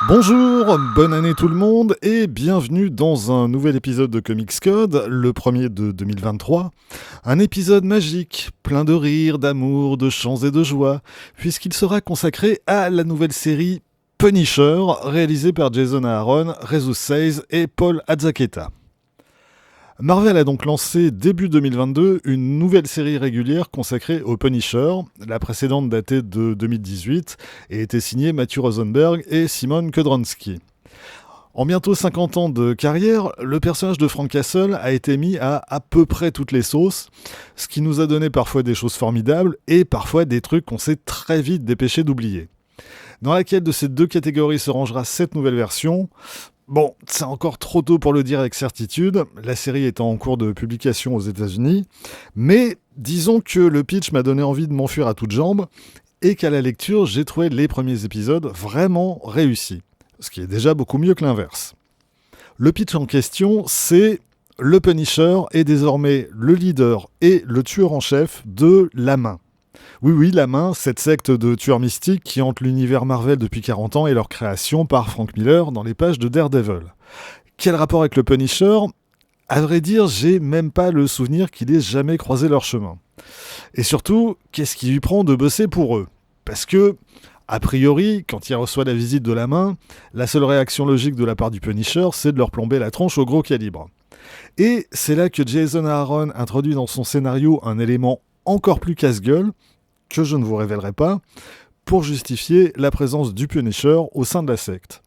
Bonjour, bonne année tout le monde et bienvenue dans un nouvel épisode de Comics Code, le premier de 2023. Un épisode magique, plein de rires, d'amour, de chants et de joie, puisqu'il sera consacré à la nouvelle série Punisher, réalisée par Jason Aaron, Jesus Saiz et Paul Azaceta. Marvel a donc lancé début 2022 une nouvelle série régulière consacrée au Punisher, la précédente datée de 2018 et était signée Matthew Rosenberg et Simon Kudranski. En bientôt 50 ans de carrière, le personnage de Frank Castle a été mis à peu près toutes les sauces, ce qui nous a donné parfois des choses formidables et parfois des trucs qu'on s'est très vite dépêché d'oublier. Dans laquelle de ces deux catégories se rangera cette nouvelle version ? Bon, c'est encore trop tôt pour le dire avec certitude, la série étant en cours de publication aux États-Unis, mais disons que le pitch m'a donné envie de m'enfuir à toutes jambes et qu'à la lecture, j'ai trouvé les premiers épisodes vraiment réussis, ce qui est déjà beaucoup mieux que l'inverse. Le pitch en question, c'est le Punisher est désormais le leader et le tueur en chef de La Main. Oui, La Main, cette secte de tueurs mystiques qui hante l'univers Marvel depuis 40 ans et leur création par Frank Miller dans les pages de Daredevil. Quel rapport avec le Punisher ? À vrai dire, j'ai même pas le souvenir qu'il ait jamais croisé leur chemin. Et surtout, qu'est-ce qui lui prend de bosser pour eux ? Parce que, a priori, quand il reçoit la visite de La Main, la seule réaction logique de la part du Punisher, c'est de leur plomber la tronche au gros calibre. Et c'est là que Jason Aaron introduit dans son scénario un élément encore plus casse-gueule, que je ne vous révélerai pas, pour justifier la présence du Punisher au sein de la secte.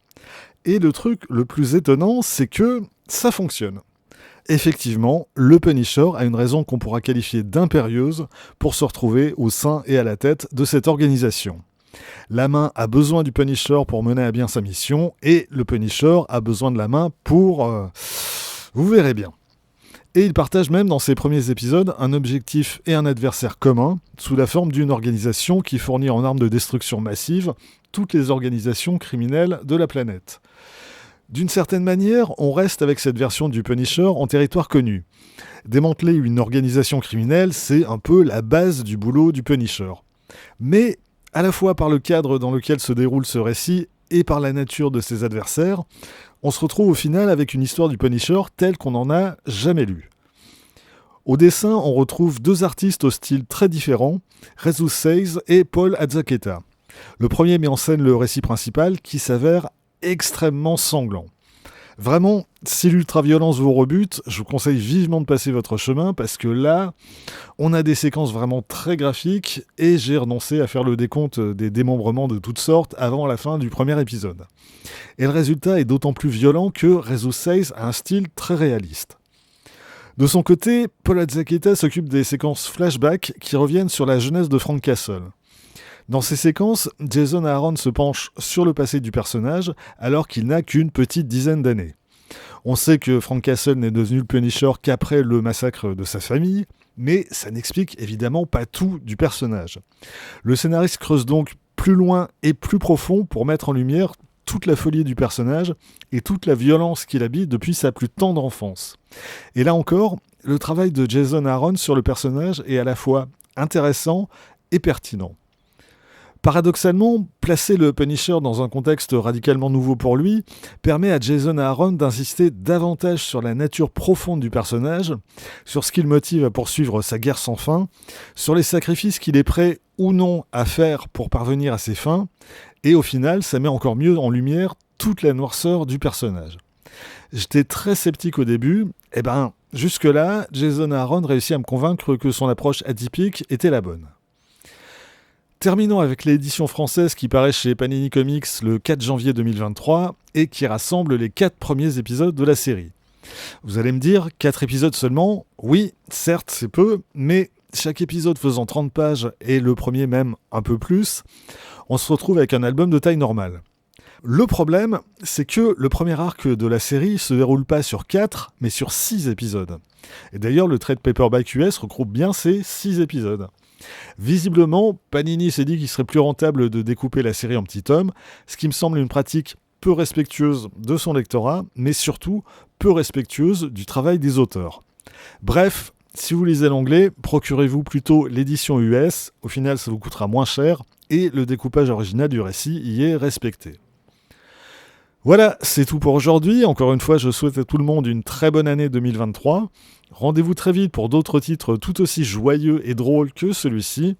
Et le truc le plus étonnant, c'est que ça fonctionne. Effectivement, le Punisher a une raison qu'on pourra qualifier d'impérieuse pour se retrouver au sein et à la tête de cette organisation. La Main a besoin du Punisher pour mener à bien sa mission, et le Punisher a besoin de La Main pour... vous verrez bien. Et il partage même dans ses premiers épisodes un objectif et un adversaire commun, sous la forme d'une organisation qui fournit en armes de destruction massive toutes les organisations criminelles de la planète. D'une certaine manière, on reste avec cette version du Punisher en territoire connu. Démanteler une organisation criminelle, c'est un peu la base du boulot du Punisher. Mais, à la fois par le cadre dans lequel se déroule ce récit et par la nature de ses adversaires, on se retrouve au final avec une histoire du Punisher telle qu'on n'en a jamais lu. Au dessin, on retrouve deux artistes au style très différent, Jesus Saiz et Paul Azaceta. Le premier met en scène le récit principal qui s'avère extrêmement sanglant. Vraiment, si l'ultra-violence vous rebute, je vous conseille vivement de passer votre chemin parce que là, on a des séquences vraiment très graphiques et j'ai renoncé à faire le décompte des démembrements de toutes sortes avant la fin du premier épisode. Et le résultat est d'autant plus violent que Jesus Saiz a un style très réaliste. De son côté, Paul Azaceta s'occupe des séquences flashback qui reviennent sur la jeunesse de Frank Castle. Dans ces séquences, Jason Aaron se penche sur le passé du personnage alors qu'il n'a qu'une petite dizaine d'années. On sait que Frank Castle n'est devenu le Punisher qu'après le massacre de sa famille, mais ça n'explique évidemment pas tout du personnage. Le scénariste creuse donc plus loin et plus profond pour mettre en lumière toute la folie du personnage et toute la violence qu'il habite depuis sa plus tendre enfance. Et là encore, le travail de Jason Aaron sur le personnage est à la fois intéressant et pertinent. Paradoxalement, placer le Punisher dans un contexte radicalement nouveau pour lui permet à Jason Aaron d'insister davantage sur la nature profonde du personnage, sur ce qui le motive à poursuivre sa guerre sans fin, sur les sacrifices qu'il est prêt ou non à faire pour parvenir à ses fins, et au final, ça met encore mieux en lumière toute la noirceur du personnage. J'étais très sceptique au début, et jusque-là, Jason Aaron réussit à me convaincre que son approche atypique était la bonne. Terminons avec l'édition française qui paraît chez Panini Comics le 4 janvier 2023 et qui rassemble les 4 premiers épisodes de la série. Vous allez me dire, 4 épisodes seulement ? Oui, certes c'est peu, mais chaque épisode faisant 30 pages et le premier même un peu plus, on se retrouve avec un album de taille normale. Le problème, c'est que le premier arc de la série se déroule pas sur 4, mais sur 6 épisodes. Et d'ailleurs, le trade paperback US regroupe bien ces 6 épisodes. Visiblement, Panini s'est dit qu'il serait plus rentable de découper la série en petits tomes, ce qui me semble une pratique peu respectueuse de son lectorat, mais surtout peu respectueuse du travail des auteurs. Bref, si vous lisez l'anglais, procurez-vous plutôt l'édition US, au final ça vous coûtera moins cher, et le découpage original du récit y est respecté. Voilà, c'est tout pour aujourd'hui. Encore une fois, je souhaite à tout le monde une très bonne année 2023. Rendez-vous très vite pour d'autres titres tout aussi joyeux et drôles que celui-ci.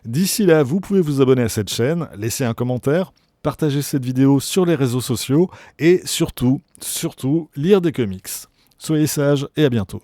D'ici là, vous pouvez vous abonner à cette chaîne, laisser un commentaire, partager cette vidéo sur les réseaux sociaux et surtout, lire des comics. Soyez sages et à bientôt.